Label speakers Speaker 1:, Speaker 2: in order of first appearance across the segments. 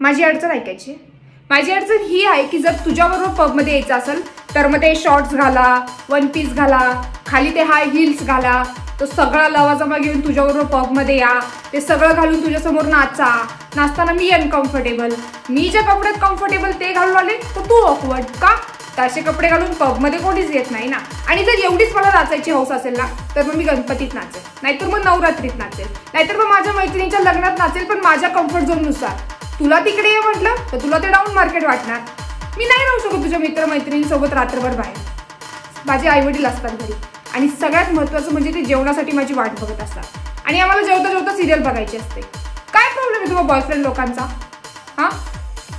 Speaker 1: माझी अडचण ऐकायची. माझी अडचण ही आहे की जर तुझ्याबरोबर पबमध्ये यायचं असेल तर मग ते शॉर्ट्स घाला, वन पीस घाला, खाली ते हाय हिल्स घाला, तो सगळा लवाजमा घेऊन तुझ्याबरोबर पबमध्ये या, ते सगळं घालून तुझ्यासमोर नाचा. नाचताना मी अनकम्फर्टेबल, मी ज्या कपड्यात कम्फर्टेबल ते घालून आले तर तू ऑकवर्ड का? तसे कपडे घालून पबमध्ये कोणीच येत नाही ना. आणि जर एवढीच मला नाचायची हौस असेल ना तर मग मी गणपतीत नाचेल, नाहीतर मग नवरात्रीत नाचेल, नाहीतर मग माझ्या मैत्रिणीच्या लग्नात नाचेल, पण माझ्या कम्फर्ट झोननुसार. तुला तिकडे ये म्हटलं तर तुला ते डाऊन मार्केट वाटणार. मी नाही राहू शकत तुझ्या मित्रमैत्रिणींसोबत रात्रभर बाहेर. माझे आईवडील असतात घरी आणि सगळ्यात महत्त्वाचं म्हणजे ते जेवणासाठी माझी वाट बघत असतात. आणि आम्हाला जेवता जेवता सिरियल बघायची असते. काय प्रॉब्लेम आहे तुम्हाला बॉयफ्रेंड लोकांचा? हां,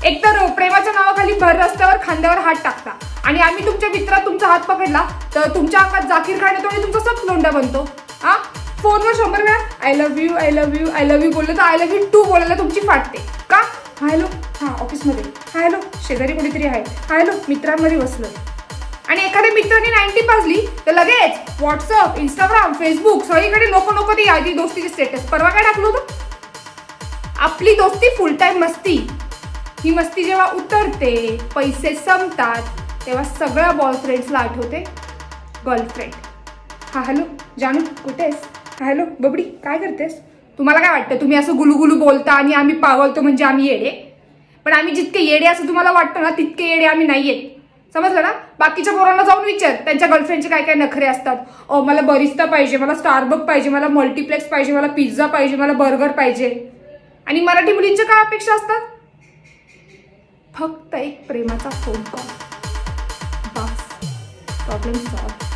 Speaker 1: एकतर प्रेमाच्या नावाखाली भर रस्त्यावर खांद्यावर हात टाकता आणि आम्ही तुमच्या मित्रात तुमचा हात पकडला तर तुमच्या अंगात जाकीर खाण येतो आणि तुमचा सब लोंडा बनतो. हां, फोनवर 100 वेळा I love you I love you I love you बोललं तर आय लव्ह यू टू बोलायला तुमची फाटते का? हॅलो, हां ऑफिसमध्ये, हॅलो शेजारी कोणीतरी आहे, हॅलो मित्रांमध्ये बसलं. आणि एखाद्या मित्राने 90 पाजली तर लगेच व्हॉट्सअप, इंस्टाग्राम, फेसबुक सगळीकडे नको नको ती यादी दोस्तीची स्टेटस. परवा काय टाकलं होतं? आपली दोस्ती फुल टाईम मस्ती. ही मस्ती जेव्हा उतरते, पैसे संपतात, तेव्हा सगळ्या बॉयफ्रेंड्सला आठवते गर्लफ्रेंड. हा हॅलो जानू कुठे आहेस? हॅलो बबडी काय करतेस? तुम्हाला काय वाटतं तुम्ही असं गुलुगुलू बोलता आणि आम्ही पावलतो म्हणजे आम्ही येडे? पण आम्ही जितके येडे असं तुम्हाला वाटतं ना तितके येडे आम्ही नाही आहेत. समजलं ना? बाकीच्या पोरांना जाऊन विचार त्यांच्या गर्लफ्रेंडचे काय काय नखरे असतात. मला बरिस्ता पाहिजे, मला स्टारबक पाहिजे, मला मल्टीप्लेक्स पाहिजे, मला पिझ्झा पाहिजे, मला बर्गर पाहिजे. आणि मराठी मुलींच्या काय अपेक्षा असतात? फक्त एक प्रेमाचा फोन कॉल, बस प्रॉब्लेम सॉल्व.